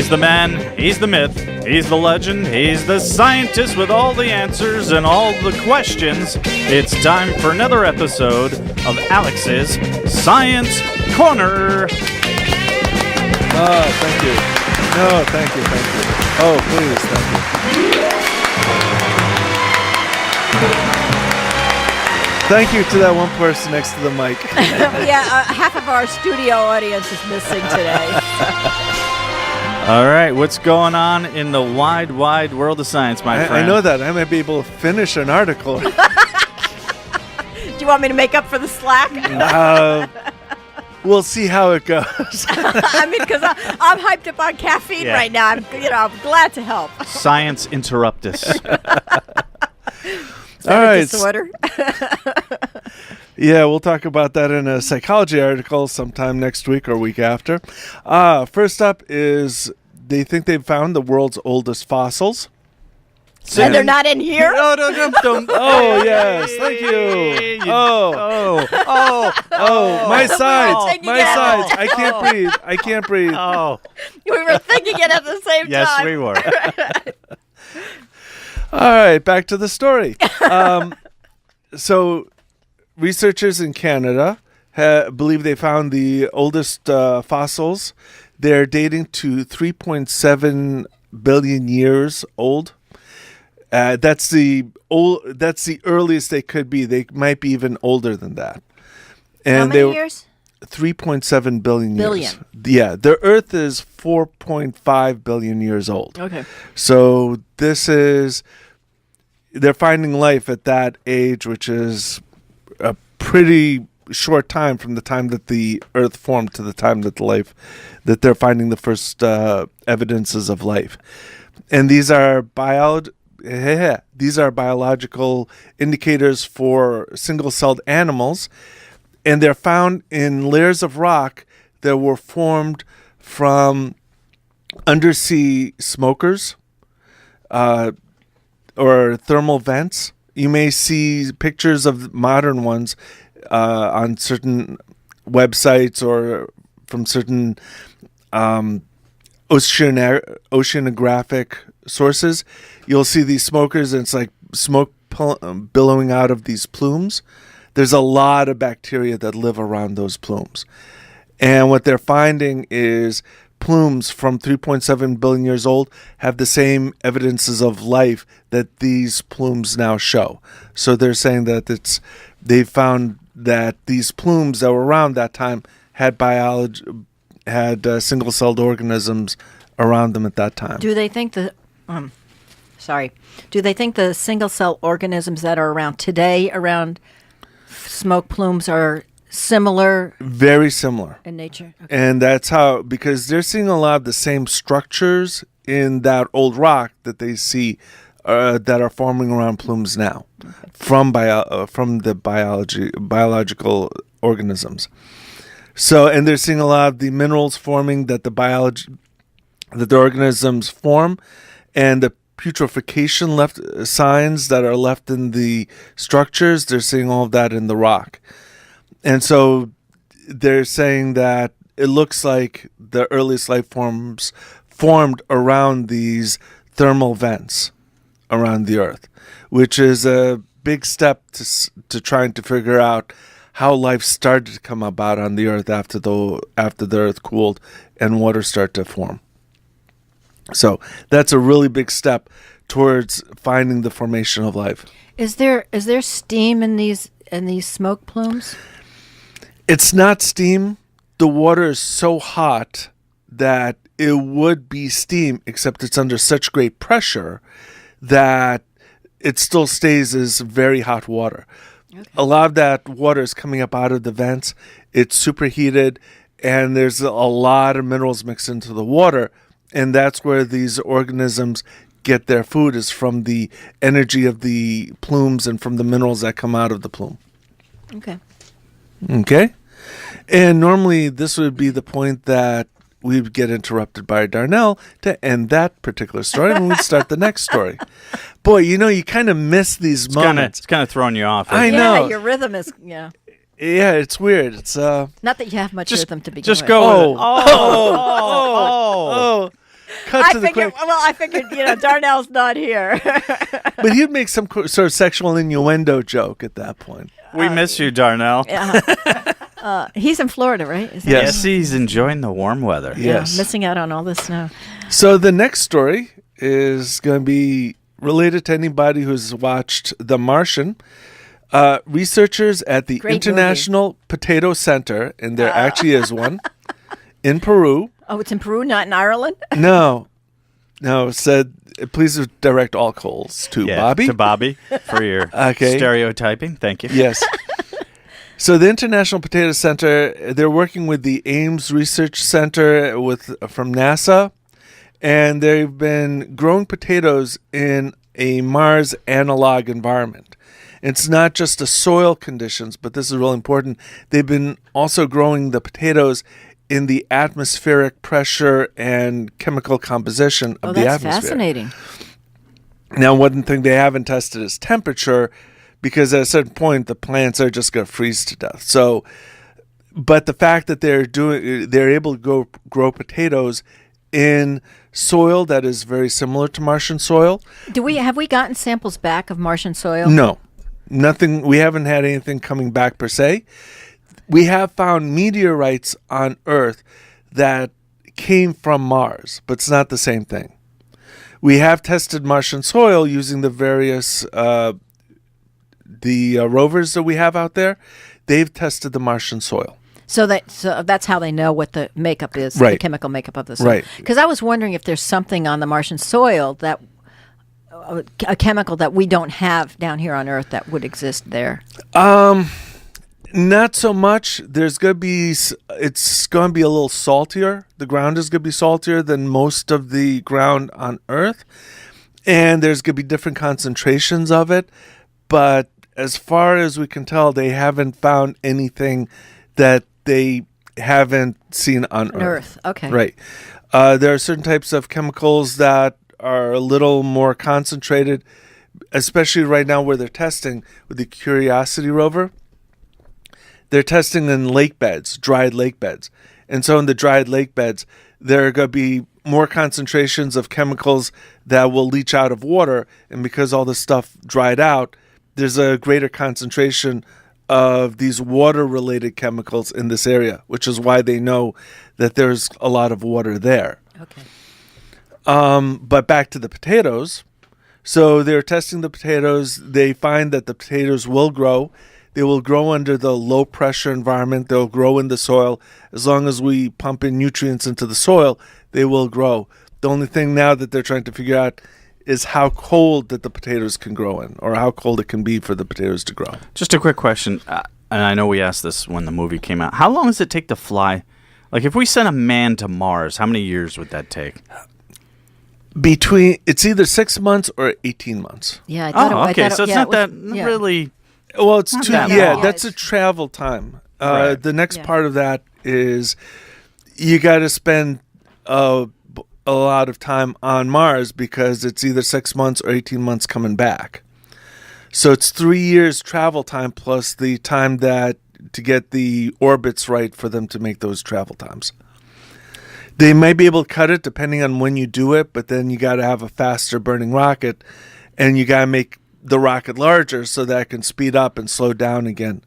He's the man, he's the myth, he's the legend, he's the scientist with all the answers and all the questions. It's time for another episode of Alex's Science Corner. Oh, thank you. No, thank you. Oh, please, thank you. Thank you to that one person next to the mic. Half of our studio audience is missing today. All right, what's going on in the wide world of science, my friend? I know that. I might be able to finish an article. Do you want me to make up for the slack? We'll see how it goes. I mean, because I'm hyped up on caffeine right now. I'm glad to help. Science interrupt us. All right. Disorder. Yeah, we'll talk about that in a psychology article sometime next week or week after. First up is they think they've found the world's oldest fossils. And they're not in here? Oh, yes. Thank you. My sides. I can't breathe. Oh. We were thinking it at the same time. Yes, we were. All right, back to the story. So researchers in Canada believe they found the oldest fossils. They're dating to 3.7 billion years old. That's the earliest they could be. They might be even older than that. And how many years? 3.7 billion years. Billion. Yeah, the Earth is 4.5 billion years old. Okay. So they're finding life at that age, which is a pretty short time from the time that the Earth formed to the time that that they're finding the first evidences of life. And these are biological indicators for single-celled animals, and they're found in layers of rock that were formed from undersea smokers or thermal vents. You may see pictures of modern ones on certain websites or from certain oceanographic sources. You'll see these smokers, and it's like smoke billowing out of these plumes. There's a lot of bacteria that live around those plumes. And what they're finding is plumes from 3.7 billion years old have the same evidences of life that these plumes now show. So they're saying that they found that these plumes that were around that time had single-celled organisms around them at that time. Do they think the single-cell organisms that are around today around smoke plumes are similar? Very similar in nature. Okay. And that's how, because they're seeing a lot of the same structures in that old rock that they see that are forming around plumes now, okay, from the biological organisms. So, and they're seeing a lot of the minerals forming that the organisms form, and the putrefaction signs that are left in the structures. They're seeing all of that in the rock. And so they're saying that it looks like the earliest life forms formed around these thermal vents around the Earth, which is a big step to trying to figure out how life started to come about on the Earth after the Earth cooled and water started to form. So that's a really big step towards finding the formation of life. Is there steam in these smoke plumes? It's not steam. The water is so hot that it would be steam, except it's under such great pressure that it still stays as very hot water. Okay. A lot of that water is coming up out of the vents. It's superheated, and there's a lot of minerals mixed into the water, and that's where these organisms get their food, is from the energy of the plumes and from the minerals that come out of the plume. Okay. And normally this would be the point that we would get interrupted by Darnell to end that particular story, and we'd start the next story. Boy, you kind of miss these moments. It's kind of throwing you off. I know. Yeah, your rhythm is, Yeah, it's weird. It's not that you have much rhythm to begin just with. Go with it. cut to the quick. Well, I figured, Darnell's not here. But he'd make some sort of sexual innuendo joke at that point. We miss you, Darnell. Yeah. He's in Florida, right? Yes, he's enjoying the warm weather. Yes. Missing out on all the snow. So the next story is going to be related to anybody who's watched The Martian. Researchers at the Great International Potato Center, and there actually is one, in Peru. Oh, it's in Peru, not in Ireland? No, said, please direct all calls to Bobby. To Bobby for your stereotyping. Thank you. Yes. So the International Potato Center, they're working with the Ames Research Center from NASA, and they've been growing potatoes in a Mars analog environment. It's not just the soil conditions, but this is really important. They've been also growing the potatoes in the atmospheric pressure and chemical composition of the atmosphere. That's fascinating. Now, one thing they haven't tested is temperature, because at a certain point, the plants are just going to freeze to death. So, but the fact that they're able to grow potatoes in soil that is very similar to Martian soil. Have we gotten samples back of Martian soil? No, nothing. We haven't had anything coming back per se. We have found meteorites on Earth that came from Mars, but it's not the same thing. We have tested Martian soil using the various rovers that we have out there. They've tested the Martian soil. So that's how they know what the makeup is, right. The chemical makeup of the soil. Right. Because I was wondering if there's something on the Martian soil that a chemical that we don't have down here on Earth that would exist there. Not so much. It's going to be a little saltier. The ground is going to be saltier than most of the ground on Earth, and there's going to be different concentrations of it. But as far as we can tell, they haven't found anything that they haven't seen on Earth. Okay. Right. There are certain types of chemicals that are a little more concentrated, especially right now where they're testing with the Curiosity rover. They're testing in lake beds, dried lake beds. And so in the dried lake beds, there are going to be more concentrations of chemicals that will leach out of water. And because all this stuff dried out, there's a greater concentration of these water-related chemicals in this area, which is why they know that there's a lot of water there. Okay. But back to the potatoes. So they're testing the potatoes. They find that the potatoes will grow. They will grow under the low-pressure environment. They'll grow in the soil. As long as we pump in nutrients into the soil, they will grow. The only thing now that they're trying to figure out is how cold that the potatoes can grow in, or how cold it can be for the potatoes to grow. Just a quick question, and I know we asked this when the movie came out. How long does it take to fly? Like, if we sent a man to Mars, how many years would that take? It's either 6 months or 18 months. Yeah. Okay. So it's not that really. Well, it's too. Yeah, that's a travel time. Right. The next part of that is you got to spend a lot of time on Mars, because it's either 6 months or 18 months coming back. So it's 3 years travel time plus the time that to get the orbits right for them to make those travel times. They might be able to cut it depending on when you do it, but then you got to have a faster burning rocket, and you got to make the rocket larger so that it can speed up and slow down again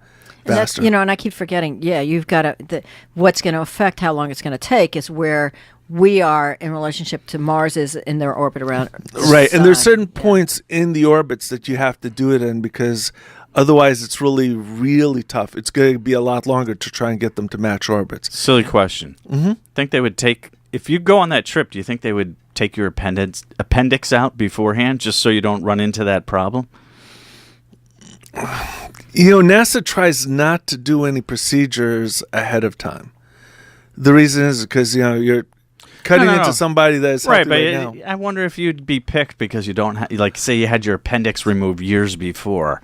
faster. And I keep forgetting, you've got to, what's going to affect how long it's going to take is where we are in relationship to Mars is in their orbit around Earth. Right, and there's certain points in the orbits that you have to do it in, because otherwise it's really, really tough. It's going to be a lot longer to try and get them to match orbits. Silly question. Mm-hmm. Think they would if you go on that trip, do you think they would take your appendix out beforehand just so you don't run into that problem? NASA tries not to do any procedures ahead of time. The reason is because, you're cutting into somebody that is healthy right now. I wonder if you'd be picked because you don't say you had your appendix removed years before.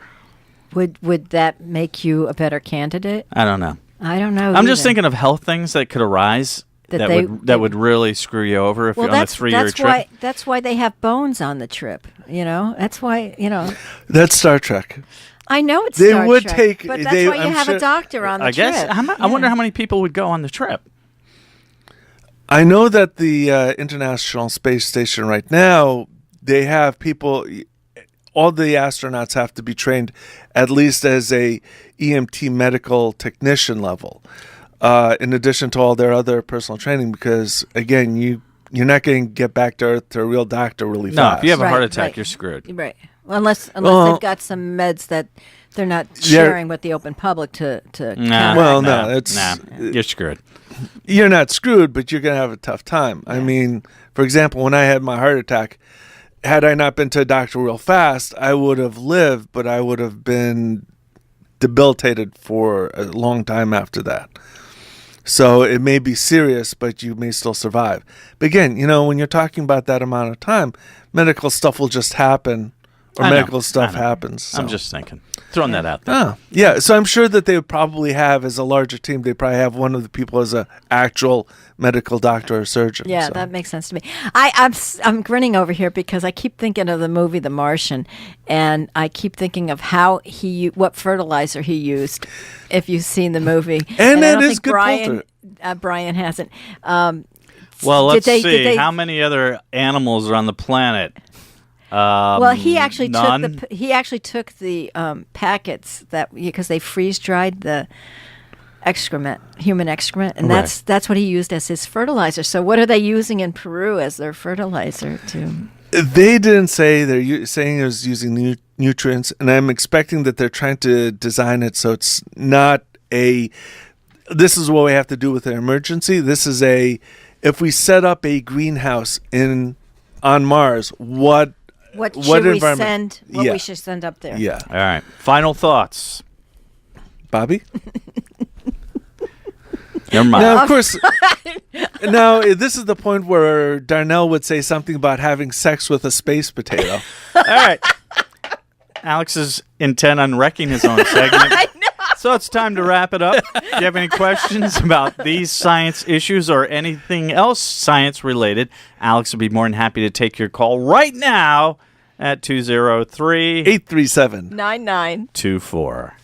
Would that make you a better candidate? I don't know. I don't know. I'm just thinking of health things that could arise that would really screw you over if you're on a 3-year trip. That's why they have bones on the trip. That's why. That's Star Trek. I know it's They Star would Trek, take. but that's why you have a doctor on the trip. I wonder how many people would go on the trip. I know that the International Space Station right now, they have people, all the astronauts have to be trained at least as a EMT medical technician level, in addition to all their other personal training, because, again, you're not going to get back to Earth to a real doctor really No, fast. if you have a heart Right, attack, right. you're screwed. Right. Unless they've got some meds that they're not sharing with the open public to counteract. Well, no, it's- you're screwed. You're not screwed, but you're going to have a tough time. I mean, for example, when I had my heart attack, had I not been to a doctor real fast, I would have lived, but I would have been debilitated for a long time after that. So it may be serious, but you may still survive. But again, when you're talking about that amount of time, medical stuff will just happen, or I know, medical stuff I know. happens. So. I'm just thinking. Throwing that out there. Oh, yeah. So I'm sure that they would probably have, as a larger team, they probably have one of the people as a actual medical doctor or surgeon. Yeah, so. that makes sense to me. I'm grinning over here because I keep thinking of the movie The Martian, and I keep thinking of what fertilizer he used. If you've seen the movie, And I it don't is think good Brian hasn't. Well, let's did see. they- How many other animals are on the planet? Well, he actually none? took the packets because they freeze dried the human excrement, and Right. that's what he used as his fertilizer. So, what are they using in Peru as their fertilizer? They didn't say they're saying it was using nutrients, and I'm expecting that they're trying to design it so it's not this is what we have to do with an emergency. This is if we set up a greenhouse on Mars, what should we environment? send? What Yeah. we should send up there? Yeah, All right. Final thoughts. Bobby. Never mind. Now, of course. Now, this is the point where Darnell would say something about having sex with a space potato. All right. Alex is intent on wrecking his own segment. I know. So it's time to wrap it up. Do you have any questions about these science issues or anything else science related? Alex would be more than happy to take your call right now at 203 837 99. 24.